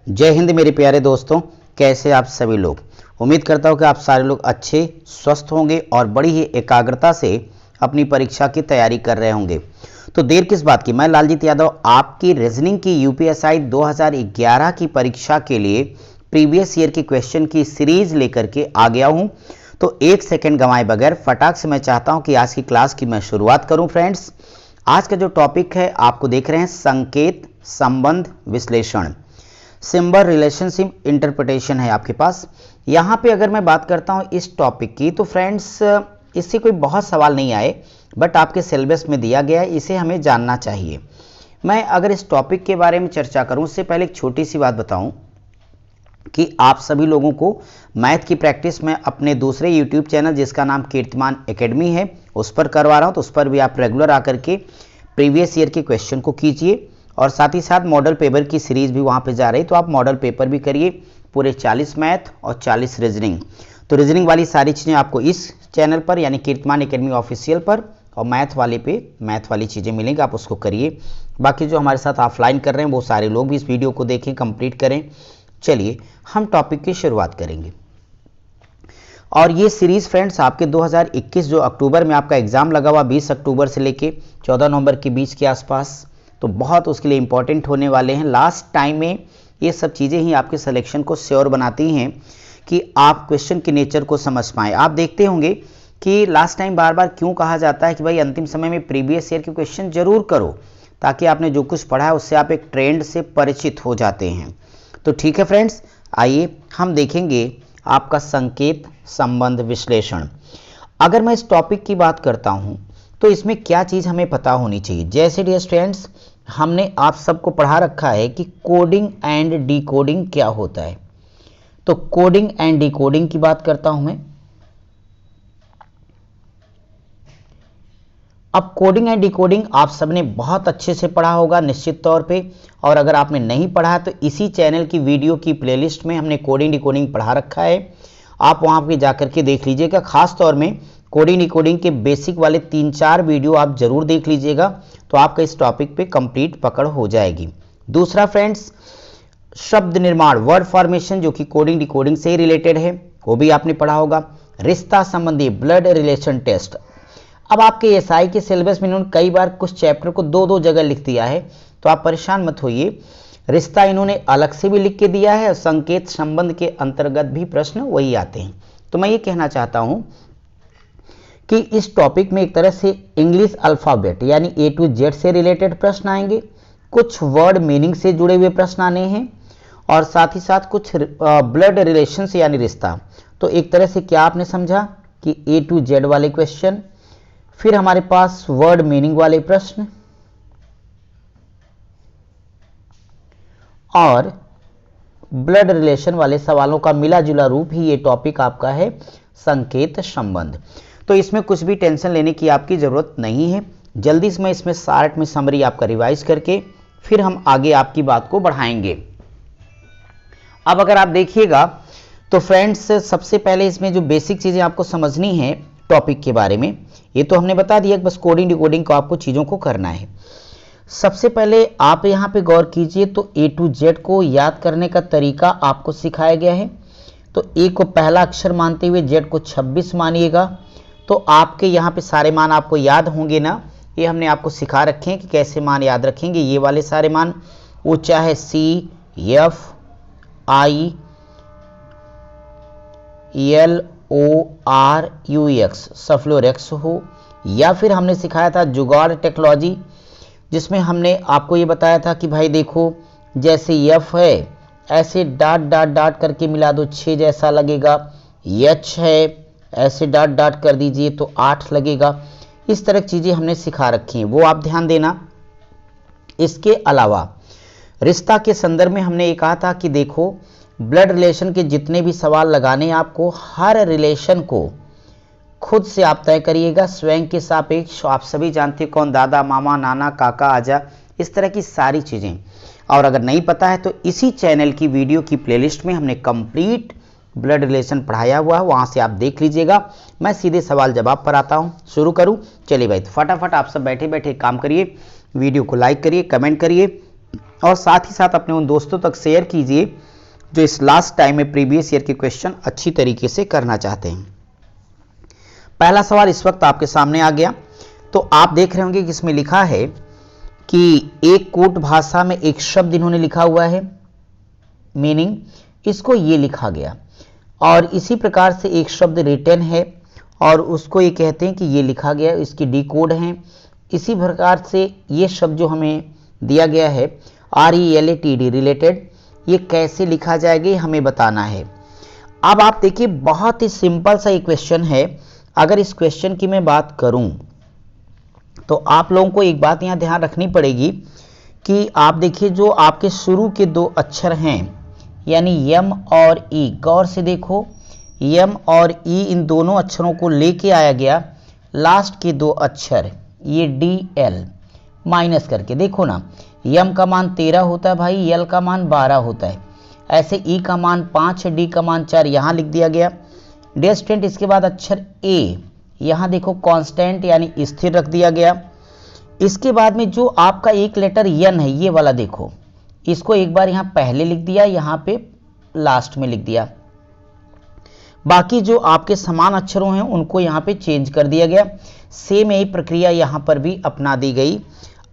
जय हिंद मेरे प्यारे दोस्तों, कैसे आप सभी लोग। उम्मीद करता हूँ कि आप सारे लोग अच्छे स्वस्थ होंगे और बड़ी ही एकाग्रता से अपनी परीक्षा की तैयारी कर रहे होंगे। तो देर किस बात की, मैं लालजीत यादव आपकी रीजनिंग की यूपीएसआई 2011 की परीक्षा के लिए प्रीवियस ईयर के क्वेश्चन की सीरीज लेकर के आ गया हूँ। तो एक सेकेंड गंवाए बगैर फटाक से मैं चाहता हूँ कि आज की क्लास की मैं शुरुआत करूँ। फ्रेंड्स, आज का जो टॉपिक है आपको देख रहे हैं संकेत संबंध विश्लेषण, सिंबल रिलेशनशिप इंटरप्रिटेशन है आपके पास। यहाँ पे अगर मैं बात करता हूँ इस टॉपिक की, तो फ्रेंड्स इससे कोई बहुत सवाल नहीं आए, बट आपके सिलेबस में दिया गया है, इसे हमें जानना चाहिए। मैं अगर इस टॉपिक के बारे में चर्चा करूँ उससे पहले एक छोटी सी बात बताऊँ कि आप सभी लोगों को मैथ की प्रैक्टिस मैं अपने दूसरे यूट्यूब चैनल जिसका नाम कीर्तिमान एकेडमी है उस पर करवा रहा हूँ। तो उस पर भी आप रेगुलर आकर के प्रीवियस ईयर के क्वेश्चन को कीजिए और साथ ही साथ मॉडल पेपर की सीरीज भी वहाँ पे जा रही है, तो आप मॉडल पेपर भी करिए, पूरे 40 मैथ और 40 रीजनिंग। तो रीजनिंग वाली सारी चीज़ें आपको इस चैनल पर यानी कीर्तिमान एकेडमी ऑफिशियल पर, और मैथ वाले पे मैथ वाली चीज़ें मिलेंगी, आप उसको करिए। बाकी जो हमारे साथ ऑफलाइन कर रहे हैं वो सारे लोग भी इस वीडियो को देखें, कंप्लीट करें। चलिए हम टॉपिक की शुरुआत करेंगे। और ये सीरीज़ फ्रेंड्स आपके 2021 जो अक्टूबर में आपका एग्ज़ाम लगा हुआ 20 अक्टूबर से लेके 14 नवंबर के बीच के आसपास, तो बहुत उसके लिए इंपॉर्टेंट होने वाले हैं। लास्ट टाइम में ये सब चीज़ें ही आपके सिलेक्शन को श्योर बनाती हैं कि आप क्वेश्चन के नेचर को समझ पाएँ। आप देखते होंगे कि लास्ट टाइम बार बार क्यों कहा जाता है कि भाई अंतिम समय में प्रीवियस ईयर के क्वेश्चन जरूर करो, ताकि आपने जो कुछ पढ़ा है उससे आप एक ट्रेंड से परिचित हो जाते हैं। तो ठीक है फ्रेंड्स, आइए हम देखेंगे आपका संकेत संबंध विश्लेषण। अगर मैं इस टॉपिक की बात करता हूं तो इसमें क्या चीज़ हमें पता होनी चाहिए। जैसे डियर स्टूडेंट्स, हमने आप सबको पढ़ा रखा है कि कोडिंग एंड डिकोडिंग क्या होता है। तो कोडिंग एंड डिकोडिंग की बात करता हूं मैं। अब कोडिंग एंड डिकोडिंग आप सबने बहुत अच्छे से पढ़ा होगा निश्चित तौर पे, और अगर आपने नहीं पढ़ा तो इसी चैनल की वीडियो की प्लेलिस्ट में हमने कोडिंग डिकोडिंग पढ़ा रखा है, आप वहाँ पे जाकर के देख लीजिएगा। खास तौर में कोडिंग डिकोडिंग के बेसिक वाले 3-4 वीडियो आप जरूर देख लीजिएगा, तो आपका इस टॉपिक पे कंप्लीट पकड़ हो जाएगी। दूसरा फ्रेंड्स, शब्द निर्माण वर्ड फॉर्मेशन जो कि कोडिंग डिकोडिंग से ही रिलेटेड है, वो भी आपने पढ़ा होगा। रिश्ता संबंधी ब्लड रिलेशन टेस्ट। अब आपके एसआई के सिलेबस में इन्होंने कई बार कुछ चैप्टर को 2-2 जगह लिख दिया है, तो आप परेशान मत होइए। रिश्ता इन्होंने अलग से भी लिख के दिया है और संकेत संबंध के अंतर्गत भी प्रश्न वही आते हैं। तो मैं ये कहना चाहता हूं कि इस टॉपिक में एक तरह से इंग्लिश अल्फाबेट यानी A to Z से रिलेटेड प्रश्न आएंगे, कुछ वर्ड मीनिंग से जुड़े हुए प्रश्न आने हैं, और साथ ही साथ कुछ ब्लड रिलेशन से यानी रिश्ता। तो एक तरह से क्या आपने समझा कि A to Z वाले क्वेश्चन, फिर हमारे पास वर्ड मीनिंग वाले प्रश्न, और ब्लड रिलेशन वाले सवालों का मिला जुला रूप ही ये टॉपिक आपका है संकेत संबंध। तो इसमें कुछ भी टेंशन लेने की आपकी जरूरत नहीं है। जल्दी से मैं इसमें शार्ट में समरी आपका रिवाइज करके फिर हम आगे आपकी बात को बढ़ाएंगे। अब अगर आप देखिएगा तो फ्रेंड्स, सबसे पहले इसमें जो बेसिक चीजें आपको समझनी है टॉपिक के बारे में, ये तो हमने बता दिया, बस कोडिंग डिकोडिंग को आपको चीज़ों को करना है। सबसे पहले आप यहाँ पे गौर कीजिए तो A to Z को याद करने का तरीका आपको सिखाया गया है। तो A को पहला अक्षर मानते हुए Z को 26 मानिएगा, तो आपके यहाँ पे सारे मान आपको याद होंगे ना। ये हमने आपको सिखा रखे हैं कि कैसे मान याद रखेंगे। ये वाले सारे मान, वो चाहे CF ILORUX सफ्लोरेक्स हो, या फिर हमने सिखाया था जुगाड़ टेक्नोलॉजी, जिसमें हमने आपको ये बताया था कि भाई देखो जैसे F है ऐसे डाट डाट डाट करके मिला दो 6 जैसा लगेगा, H है ऐसे डाट डाट कर दीजिए तो 8 लगेगा। इस तरह की चीज़ें हमने सिखा रखी हैं, वो आप ध्यान देना। इसके अलावा रिश्ता के संदर्भ में हमने ये कहा था कि देखो ब्लड रिलेशन के जितने भी सवाल लगाने आपको, हर रिलेशन को खुद से आप तय करिएगा स्वयं के सापेक्ष। आप सभी जानते हैं कौन, दादा मामा नाना काका आजा, इस तरह की सारी चीज़ें। और अगर नहीं पता है तो इसी चैनल की वीडियो की प्लेलिस्ट में हमने कंप्लीट ब्लड रिलेशन पढ़ाया हुआ है, वहाँ से आप देख लीजिएगा। मैं सीधे सवाल जवाब पर आता हूँ, शुरू करूँ। चलिए भाई, तो फटाफट आप सब बैठे बैठे काम करिए, वीडियो को लाइक करिए, कमेंट करिए, और साथ ही साथ अपने उन दोस्तों तक शेयर कीजिए जो इस लास्ट टाइम में प्रीवियस ईयर के क्वेश्चन अच्छी तरीके से करना चाहते हैं। पहला सवाल इस वक्त आपके सामने आ गया। तो आप देख रहे होंगे कि इसमें लिखा है कि एक कूट भाषा में एक शब्द इन्होंने लिखा हुआ है, मीनिंग इसको ये लिखा गया, और इसी प्रकार से एक शब्द रिटन है और उसको ये कहते हैं कि ये लिखा गया, इसकी डी कोड है। इसी प्रकार से ये शब्द जो हमें दिया गया है RELATED, रिलेटेड, ये कैसे लिखा जाएगा ये हमें बताना है। अब आप देखिए बहुत ही सिंपल सा ये क्वेश्चन है। अगर इस क्वेश्चन की मैं बात करूं तो आप लोगों को एक बात यहां ध्यान रखनी पड़ेगी कि आप देखिए जो आपके शुरू के दो अक्षर हैं यानी M और E, गौर से देखो M और E इन दोनों अक्षरों को लेके आया गया, लास्ट के दो अक्षर ये DL माइनस करके, देखो ना M का मान 13 होता है भाई, L का मान 12 होता है, ऐसे E का मान 5 है, D का मान 4 यहाँ लिख दिया गया। डियर इसके बाद अक्षर A, यहाँ देखो कांस्टेंट यानी स्थिर रख दिया गया। इसके बाद में जो आपका एक लेटर N है, ये वाला देखो, इसको एक बार यहाँ पहले लिख दिया, यहाँ पे लास्ट में लिख दिया। बाकी जो आपके समान अक्षरों हैं उनको यहाँ पे चेंज कर दिया गया। सेम यही प्रक्रिया यहाँ पर भी अपना दी गई।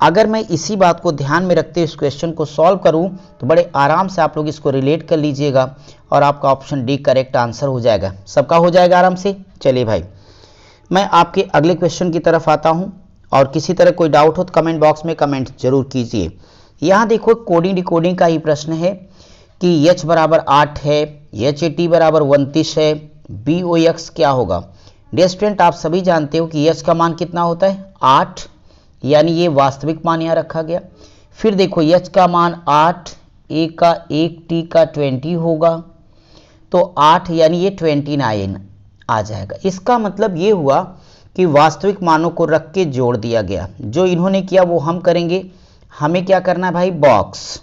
अगर मैं इसी बात को ध्यान में रखते हुए इस क्वेश्चन को सॉल्व करूं तो बड़े आराम से आप लोग इसको रिलेट कर लीजिएगा और आपका ऑप्शन डी करेक्ट आंसर हो जाएगा, सबका हो जाएगा आराम से। चलिए भाई, मैं आपके अगले क्वेश्चन की तरफ आता हूं और किसी तरह कोई डाउट हो तो कमेंट बॉक्स में कमेंट जरूर कीजिए। यहाँ देखो कोडिंग डिकोडिंग का ही प्रश्न है कि H बराबर 8 है, HAT बराबर 29 है, BOX क्या होगा। डियर स्टूडेंट आप सभी जानते हो कि H का मान कितना होता है 8, यानी ये वास्तविक मान यहाँ रखा गया। फिर देखो H का मान 8, A का 1, T का 20 होगा, तो 8 यानी ये 29 आ जाएगा। इसका मतलब ये हुआ कि वास्तविक मानों को रख के जोड़ दिया गया। जो इन्होंने किया वो हम करेंगे, हमें क्या करना है भाई, बॉक्स।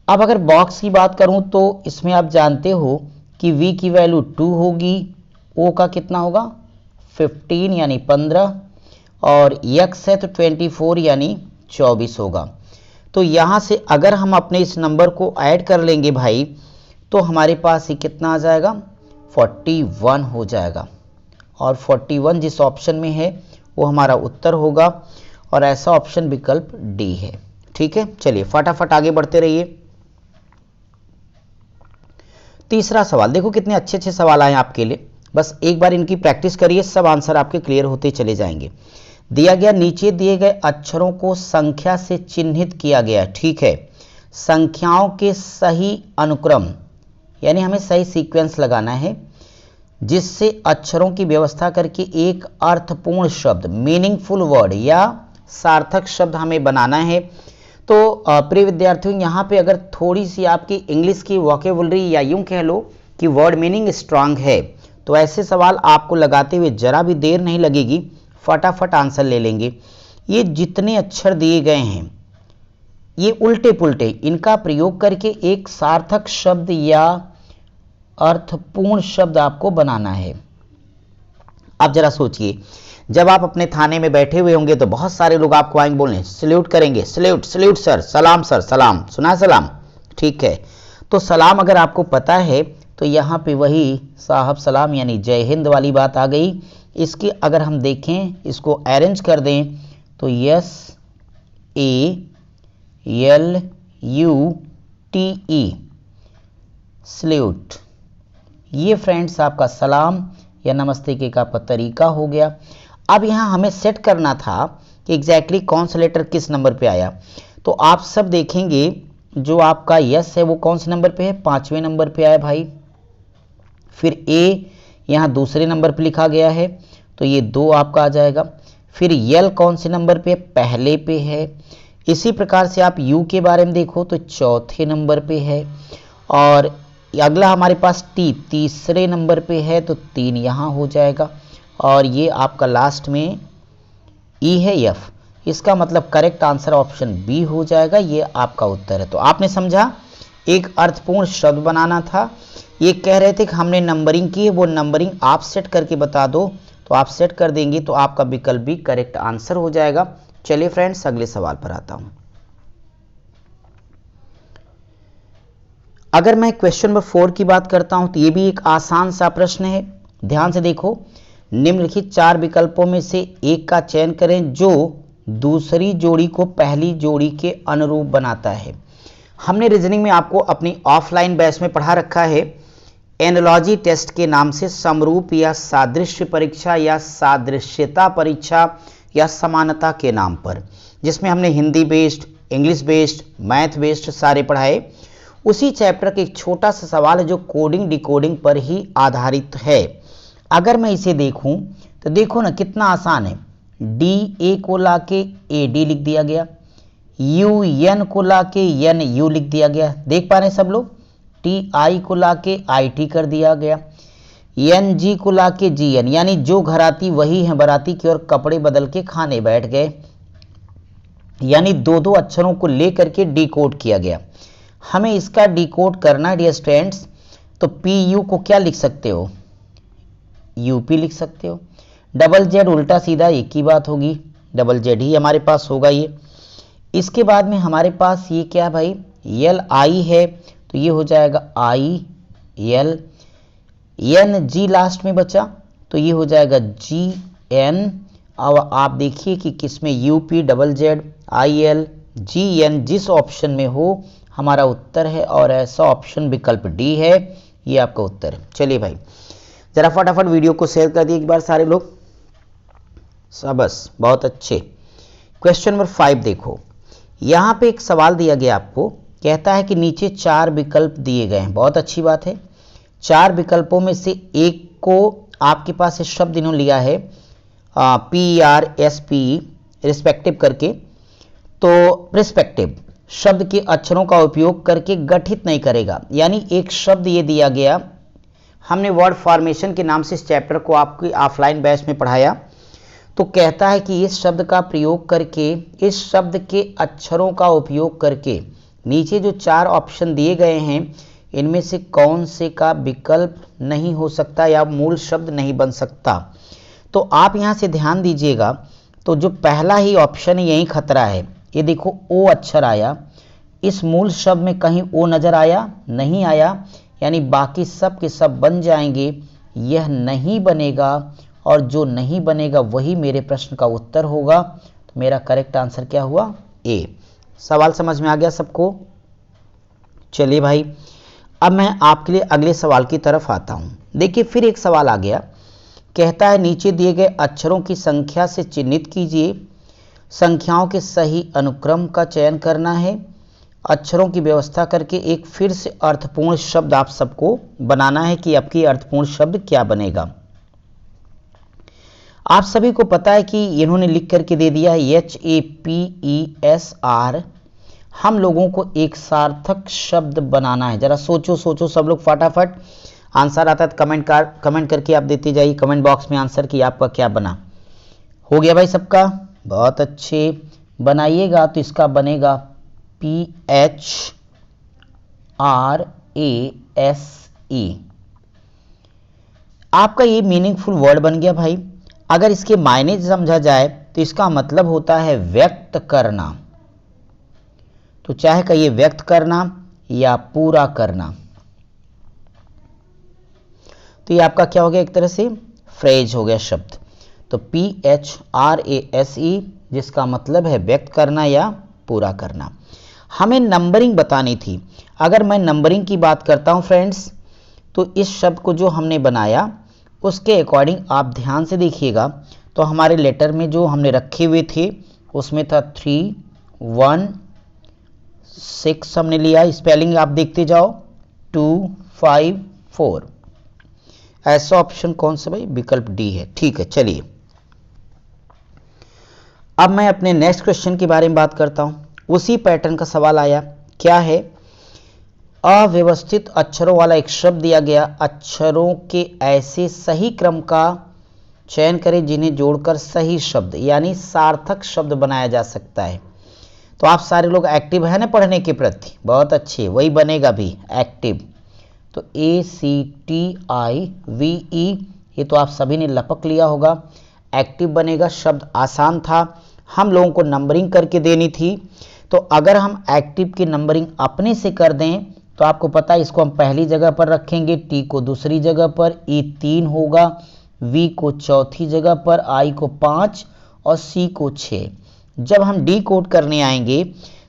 अब अगर बॉक्स की बात करूं तो इसमें आप जानते हो कि V की वैल्यू 2 होगी, O का कितना होगा 15 यानी 15, और X है तो 24 यानी 24 होगा। तो यहाँ से अगर हम अपने इस नंबर को ऐड कर लेंगे भाई तो हमारे पास ये कितना आ जाएगा 41 हो जाएगा, और 41 जिस ऑप्शन में है वो हमारा उत्तर होगा, और ऐसा ऑप्शन विकल्प डी है। ठीक है, चलिए फटाफट आगे बढ़ते रहिए। तीसरा सवाल देखो, कितने अच्छे अच्छे सवाल आए आपके लिए, बस एक बार इनकी प्रैक्टिस करिए, सब आंसर आपके क्लियर होते चले जाएंगे। दिया गया नीचे दिए गए अक्षरों को संख्या से चिन्हित किया गया। ठीक है, संख्याओं के सही अनुक्रम यानी हमें सही सीक्वेंस लगाना है जिससे अक्षरों की व्यवस्था करके एक अर्थपूर्ण शब्द, मीनिंगफुल वर्ड या सार्थक शब्द हमें बनाना है। तो प्रिय विद्यार्थियों, यहाँ पे अगर थोड़ी सी आपकी इंग्लिश की वोकेबुलरी या यूं कह लो कि वर्ड मीनिंग स्ट्रांग है तो ऐसे सवाल आपको लगाते हुए जरा भी देर नहीं लगेगी, फटाफट आंसर ले लेंगे। ये जितने अक्षर दिए गए हैं ये उल्टे पुल्टे, इनका प्रयोग करके एक सार्थक शब्द या अर्थपूर्ण शब्द आपको बनाना है। अब जरा सोचिए, जब आप अपने थाने में बैठे हुए होंगे तो बहुत सारे लोग आपको आएंगे बोलने, सल्यूट करेंगे, सल्यूट सल्यूट सर, सलाम सर, सलाम सुना, सलाम। ठीक है, तो सलाम अगर आपको पता है तो यहाँ पे वही साहब सलाम यानी जय हिंद वाली बात आ गई। इसकी अगर हम देखें, इसको अरेंज कर दें तो SALUTE सल्यूट, ये फ्रेंड्स आपका सलाम या नमस्ते के का तरीका हो गया। अब यहाँ हमें सेट करना था कि एग्जैक्टली कौन सा लेटर किस नंबर पे आया। तो आप सब देखेंगे जो आपका यस है वो कौन से नंबर पे है, 5वें नंबर पे आया भाई। फिर ए यहाँ दूसरे नंबर पे लिखा गया है तो ये 2 आपका आ जाएगा। फिर यल कौन से नंबर पे, पहले पे है। इसी प्रकार से आप यू के बारे में देखो तो चौथे नंबर पे है, और अगला हमारे पास टी तीसरे नंबर पे है तो 3 यहाँ हो जाएगा, और ये आपका लास्ट में ई है एफ। इसका मतलब करेक्ट आंसर ऑप्शन बी हो जाएगा, ये आपका उत्तर है। तो आपने समझा, एक अर्थपूर्ण शब्द बनाना था। ये कह रहे थे कि हमने नंबरिंग की है, वो नंबरिंग आप सेट करके बता दो, तो आप सेट कर देंगे तो आपका विकल्प भी करेक्ट आंसर हो जाएगा। चलिए फ्रेंड्स, अगले सवाल पर आता हूं। अगर मैं क्वेश्चन नंबर 4 की बात करता हूं तो यह भी एक आसान सा प्रश्न है। ध्यान से देखो, निम्नलिखित 4 विकल्पों में से एक का चयन करें जो दूसरी जोड़ी को पहली जोड़ी के अनुरूप बनाता है। हमने रीजनिंग में आपको अपनी ऑफलाइन बैच में पढ़ा रखा है एनालॉजी टेस्ट के नाम से, समरूप या सादृश्य परीक्षा या सादृश्यता परीक्षा या समानता के नाम पर, जिसमें हमने Hindi based, English based, math based सारे पढ़ाए। उसी चैप्टर का एक छोटा सा सवाल है जो कोडिंग डिकोडिंग पर ही आधारित है। अगर मैं इसे देखूं तो देखो ना कितना आसान है। डी ए को लाके ए डी लिख दिया गया, यू एन को लाके एन यू लिख दिया गया, देख पा रहे हैं सब लोग। टी आई को लाके आई टी कर दिया गया, एन जी को लाके जी एन, यानी जो घराती वही है बराती की और कपड़े बदल के खाने बैठ गए, यानी दो दो अक्षरों को लेकर के डिकोड किया गया। हमें इसका डिकोड करना डियर स्टूडेंट्स, तो पी यू को क्या लिख सकते हो, यूपी लिख सकते हो। डबल जेड उल्टा सीधा एक ही बात होगी, डबल जेड ही हमारे पास होगा ये। इसके बाद में हमारे पास ये क्या भाई, एल आई है तो ये हो जाएगा I L, N G last में बचा तो ये हो जाएगा जी एन। अब आप देखिए कि किसमें UP double Z I L G N जिस ऑप्शन में हो हमारा उत्तर है, और ऐसा ऑप्शन विकल्प डी है, ये आपका उत्तर है। चलिए भाई जरा फटाफट वीडियो को शेयर कर दिए एक बार सारे लोग, बस बहुत अच्छे। क्वेश्चन नंबर 5 देखो, यहां पे एक सवाल दिया गया आपको, कहता है कि नीचे 4 विकल्प दिए गए हैं। बहुत अच्छी बात है, 4 विकल्पों में से एक को आपके पास शब्द इन्होंने लिया है P R S P respective करके, तो प्रिस्पेक्टिव शब्द के अक्षरों का उपयोग करके गठित नहीं करेगा, यानी एक शब्द ये दिया गया। हमने वर्ड फॉर्मेशन के नाम से इस चैप्टर को आपकी ऑफलाइन बैच में पढ़ाया। तो कहता है कि इस शब्द का प्रयोग करके, इस शब्द के अक्षरों का उपयोग करके नीचे जो 4 ऑप्शन दिए गए हैं इनमें से कौन से का विकल्प नहीं हो सकता या मूल शब्द नहीं बन सकता। तो आप यहां से ध्यान दीजिएगा, तो जो पहला ही ऑप्शन है यही खतरा है। ये देखो ओ अक्षर आया, इस मूल शब्द में कहीं ओ नजर आया, नहीं आया, यानी बाकी सब के सब बन जाएंगे, यह नहीं बनेगा, और जो नहीं बनेगा वही मेरे प्रश्न का उत्तर होगा। तो मेरा करेक्ट आंसर क्या हुआ, ए। सवाल समझ में आ गया सबको। चलिए भाई अब मैं आपके लिए अगले सवाल की तरफ आता हूं। देखिए फिर एक सवाल आ गया, कहता है नीचे दिए गए अक्षरों की संख्या से चिन्हित कीजिए, संख्याओं के सही अनुक्रम का चयन करना है, अक्षरों की व्यवस्था करके एक फिर से अर्थपूर्ण शब्द आप सबको बनाना है कि आपकी अर्थपूर्ण शब्द क्या बनेगा। आप सभी को पता है कि इन्होंने लिख करके दे दिया है HAPESR। हम लोगों को एक सार्थक शब्द बनाना है। जरा सोचो सोचो सब लोग फटाफट, आंसर आता है तो कमेंट करके आप देते जाइए कमेंट बॉक्स में आंसर कि आपका क्या बना। हो गया भाई सबका, बहुत अच्छे बनाइएगा। तो इसका बनेगा PHRASE। आपका ये मीनिंगफुल वर्ड बन गया भाई। अगर इसके मायने समझा जाए तो इसका मतलब होता है व्यक्त करना। तो चाहे कहिए व्यक्त करना या पूरा करना। तो ये आपका क्या हो गया, एक तरह से फ्रेज हो गया शब्द। तो PHRASE जिसका मतलब है व्यक्त करना या पूरा करना। हमें नंबरिंग बतानी थी। अगर मैं नंबरिंग की बात करता हूं फ्रेंड्स, तो इस शब्द को जो हमने बनाया उसके अकॉर्डिंग आप ध्यान से देखिएगा। तो हमारे लेटर में जो हमने रखे हुए थे उसमें था 3 1 6 हमने लिया। स्पेलिंग आप देखते जाओ 2 5 4। ऐसा ऑप्शन कौन सा भाई, विकल्प डी है। ठीक है, चलिए अब मैं अपने नेक्स्ट क्वेश्चन के बारे में बात करता हूं। उसी पैटर्न का सवाल आया, क्या है, अव्यवस्थित अक्षरों वाला एक शब्द दिया गया, अक्षरों के ऐसे सही क्रम का चयन करें जिन्हें जोड़कर सही शब्द यानी सार्थक शब्द बनाया जा सकता है। तो आप सारे लोग एक्टिव है ना पढ़ने के प्रति, बहुत अच्छे, वही बनेगा भी एक्टिव। तो ACTIVE ये तो आप सभी ने लपक लिया होगा, एक्टिव बनेगा। शब्द आसान था, हम लोगों को नंबरिंग करके देनी थी। तो अगर हम एक्टिव की नंबरिंग अपने से कर दें तो आपको पता है इसको हम पहली जगह पर रखेंगे, टी को दूसरी जगह पर, ई 3 होगा, वी को चौथी जगह पर, आई को 5 और सी को 6। जब हम डी कोड करने आएंगे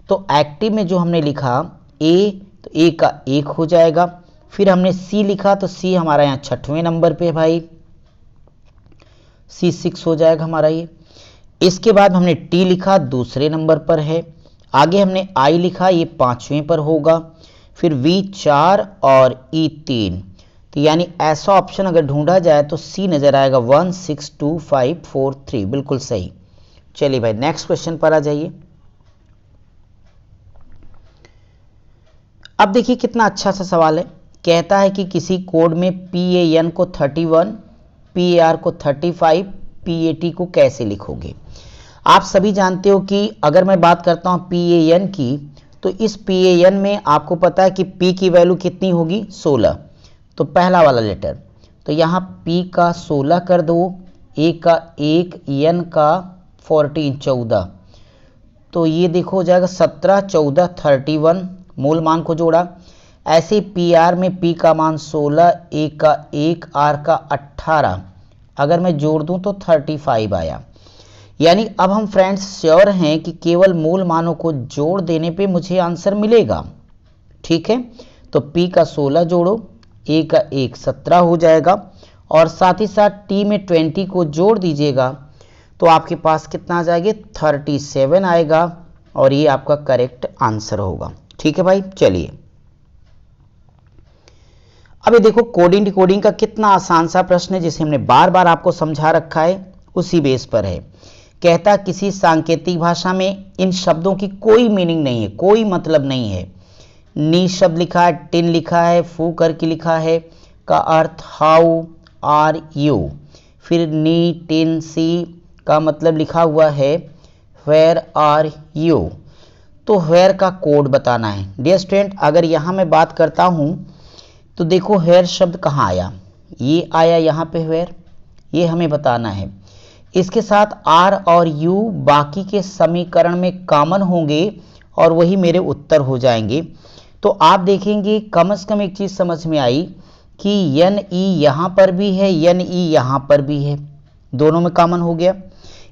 तो एक्टिव में जो हमने लिखा ए, तो ए का 1 हो जाएगा। फिर हमने सी लिखा तो सी हमारा यहाँ 6वें नंबर पे भाई, सी 6 हो जाएगा हमारा ये। इसके बाद हमने टी लिखा, दूसरे नंबर पर है। आगे हमने आई लिखा, ये 5वें पर होगा। फिर वी 4 और ई 3। तो यानी ऐसा ऑप्शन अगर ढूंढा जाए तो सी नजर आएगा 1 6 2 5 4 3, बिल्कुल सही। चलिए भाई नेक्स्ट क्वेश्चन पर आ जाइए। अब देखिए कितना अच्छा सा सवाल है। कहता है कि किसी कोड में PAN को 31, PAR को 35, PAT को कैसे लिखोगे। आप सभी जानते हो कि अगर मैं बात करता हूं PAN की, तो इस PAN में आपको पता है कि P की वैल्यू कितनी होगी 16। तो पहला वाला लेटर, तो यहाँ P का 16 कर दो, A का 1, N का 14 14। तो ये देखो हो जाएगा 17 14 31, मूल मान को जोड़ा। ऐसे PR में P का मान 16, A का 1, R का 18, अगर मैं जोड़ दूं तो 35 आया। यानी अब हम फ्रेंड्स श्योर हैं कि केवल मूल मानों को जोड़ देने पे मुझे आंसर मिलेगा। ठीक है, तो P का 16 जोड़ो, A का 1 17 हो जाएगा, और साथ ही साथ T में 20 को जोड़ दीजिएगा तो आपके पास कितना आ जाएगा 37 आएगा, और ये आपका करेक्ट आंसर होगा। ठीक है भाई, चलिए अब ये देखो कोडिंग डिकोडिंग का कितना आसान सा प्रश्न है, जिसे हमने बार बार आपको समझा रखा है, उसी बेस पर है। कहता किसी सांकेतिक भाषा में इन शब्दों की कोई मीनिंग नहीं है, कोई मतलब नहीं है। नी शब्द लिखा है, टिन लिखा है, फू करके लिखा है, का अर्थ हाउ आर यू। फिर नी टिन सी का मतलब लिखा हुआ है वेयर आर यू। तो वेयर का कोड बताना है। डियर स्टूडेंट, अगर यहाँ मैं बात करता हूँ तो देखो वेयर शब्द कहाँ आया, ये आया यहाँ पे वेयर, ये हमें बताना है। इसके साथ आर और यू बाकी के समीकरण में कॉमन होंगे और वही मेरे उत्तर हो जाएंगे। तो आप देखेंगे कम से कम एक चीज़ समझ में आई कि एन ई यहाँ पर भी है, एन ई यहाँ पर भी है, दोनों में कॉमन हो गया।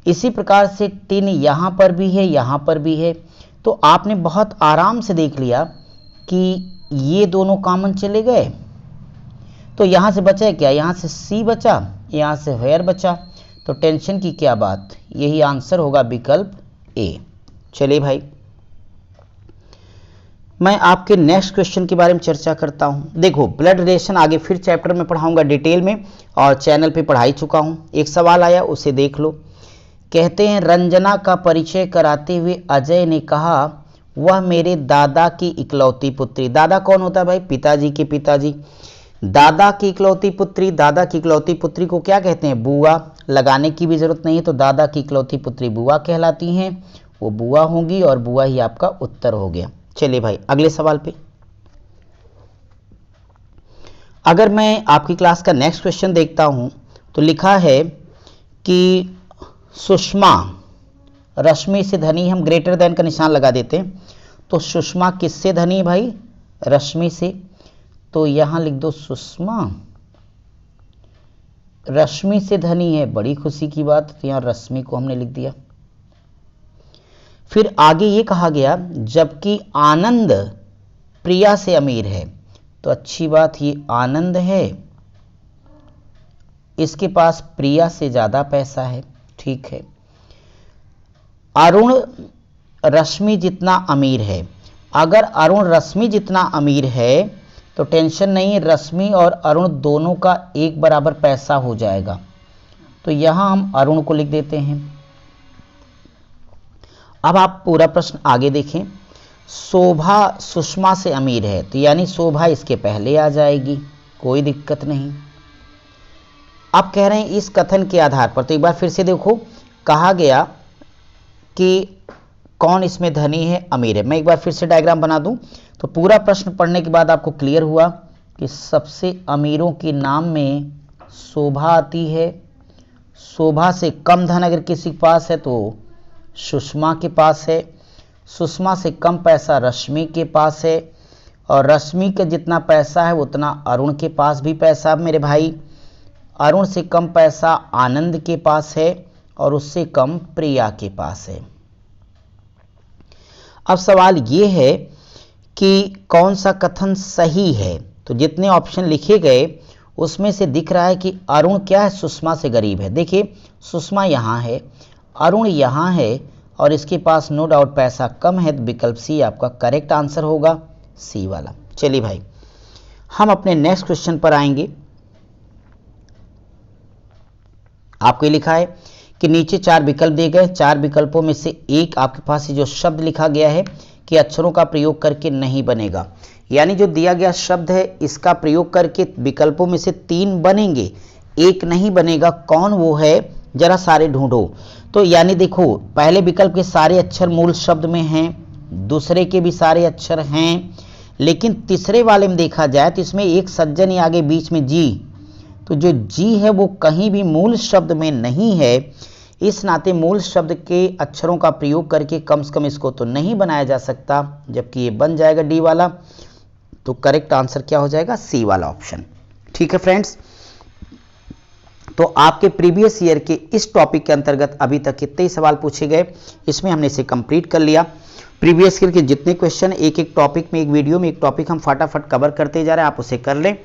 इसी प्रकार से टिन यहाँ पर भी है, यहाँ पर भी है। तो आपने बहुत आराम से देख लिया कि ये दोनों कॉमन चले गए। तो यहाँ से बचा क्या, यहाँ से सी बचा, यहाँ से वेयर बचा। तो टेंशन की क्या बात, यही आंसर होगा विकल्प ए। चलिए भाई मैं आपके नेक्स्ट क्वेश्चन के बारे में चर्चा करता हूं। देखो ब्लड रिलेशन आगे फिर चैप्टर में पढ़ाऊंगा डिटेल में, और चैनल पे पढ़ा ही चुका हूं। एक सवाल आया उसे देख लो। कहते हैं रंजना का परिचय कराते हुए अजय ने कहा वह मेरे दादा की इकलौती पुत्री। दादा कौन होता है भाई, पिताजी के पिताजी। दादा की इकलौती पुत्री, दादा की इकलौती पुत्री को क्या कहते हैं, बुआ। लगाने की भी जरूरत नहीं है, तो दादा की इकलौती पुत्री बुआ कहलाती हैं, वो बुआ होंगी, और बुआ ही आपका उत्तर हो गया। चलिए भाई अगले सवाल पे। अगर मैं आपकी क्लास का नेक्स्ट क्वेश्चन देखता हूं तो लिखा है कि सुषमा रश्मि से धनी, हम ग्रेटर देन का निशान लगा देते हैं। तो सुषमा किससे धनी है भाई, रश्मि से। तो यहां लिख दो सुषमा रश्मि से धनी है, बड़ी खुशी की बात। तो यहां रश्मि को हमने लिख दिया। फिर आगे ये कहा गया जबकि आनंद प्रिया से अमीर है। तो अच्छी बात, ये आनंद है, इसके पास प्रिया से ज्यादा पैसा है। ठीक है, अरुण रश्मि जितना अमीर है। अगर अरुण रश्मि जितना अमीर है तो टेंशन नहीं, रश्मि और अरुण दोनों का एक बराबर पैसा हो जाएगा। तो यहां हम अरुण को लिख देते हैं। अब आप पूरा प्रश्न आगे देखें। शोभा सुषमा से अमीर है, तो यानी शोभा इसके पहले आ जाएगी, कोई दिक्कत नहीं। अब कह रहे हैं इस कथन के आधार पर, तो एक बार फिर से देखो, कहा गया कि कौन इसमें धनी है, अमीर है। मैं एक बार फिर से डायग्राम बना दूं तो पूरा प्रश्न पढ़ने के बाद आपको क्लियर हुआ कि सबसे अमीरों के नाम में शोभा आती है। शोभा से कम धन अगर किसी के पास है तो सुषमा के पास है, सुषमा से कम पैसा रश्मि के पास है, और रश्मि का जितना पैसा है उतना अरुण के पास भी पैसा मेरे भाई। अरुण से कम पैसा आनंद के पास है और उससे कम प्रिया के पास है। अब सवाल ये है कि कौन सा कथन सही है। तो जितने ऑप्शन लिखे गए उसमें से दिख रहा है कि अरुण क्या है, सुषमा से गरीब है। देखिए सुषमा यहाँ है, अरुण यहाँ है और इसके पास नो डाउट पैसा कम है, तो विकल्प सी आपका करेक्ट आंसर होगा, सी वाला। चलिए भाई हम अपने नेक्स्ट क्वेश्चन पर आएंगे। आपको लिखा है कि नीचे 4 विकल्प दिए गए, 4 विकल्पों में से एक आपके पास जो शब्द लिखा गया है कि अक्षरों का प्रयोग करके नहीं बनेगा, यानी जो दिया गया शब्द है इसका प्रयोग करके विकल्पों में से 3 बनेंगे, एक नहीं बनेगा। कौन वो है जरा सारे ढूंढो। तो यानी देखो पहले विकल्प के सारे अक्षर मूल शब्द में हैं, दूसरे के भी सारे अक्षर हैं, लेकिन तीसरे वाले में देखा जाए तो इसमें एक सज्जन ही आगे बीच में जी, तो जो जी है वो कहीं भी मूल शब्द में नहीं है। इस नाते मूल शब्द के अक्षरों का प्रयोग करके कम से कम इसको तो नहीं बनाया जा सकता, जबकि ये बन जाएगा डी वाला। तो करेक्ट आंसर क्या हो जाएगा, सी वाला ऑप्शन। ठीक है फ्रेंड्स, तो आपके प्रीवियस ईयर के इस टॉपिक के अंतर्गत अभी तक कितने ही सवाल पूछे गए, इसमें हमने इसे कंप्लीट कर लिया। प्रीवियस ईयर के जितने क्वेश्चन एक एक टॉपिक में, एक वीडियो में एक टॉपिक हम फटाफट कवर करते जा रहे हैं, आप उसे कर लें।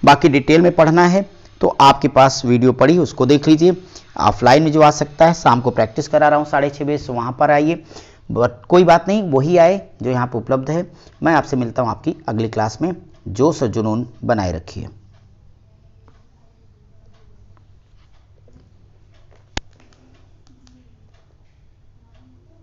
बाकी डिटेल में पढ़ना है तो आपके पास वीडियो पड़ी उसको देख लीजिए। ऑफलाइन में जो आ सकता है, शाम को प्रैक्टिस करा रहा हूँ 6:30 बजे से, वहाँ पर आइए। बट कोई बात नहीं, वही आए जो यहाँ पर उपलब्ध है। मैं आपसे मिलता हूँ आपकी अगली क्लास में। जोश और जुनून बनाए रखिए।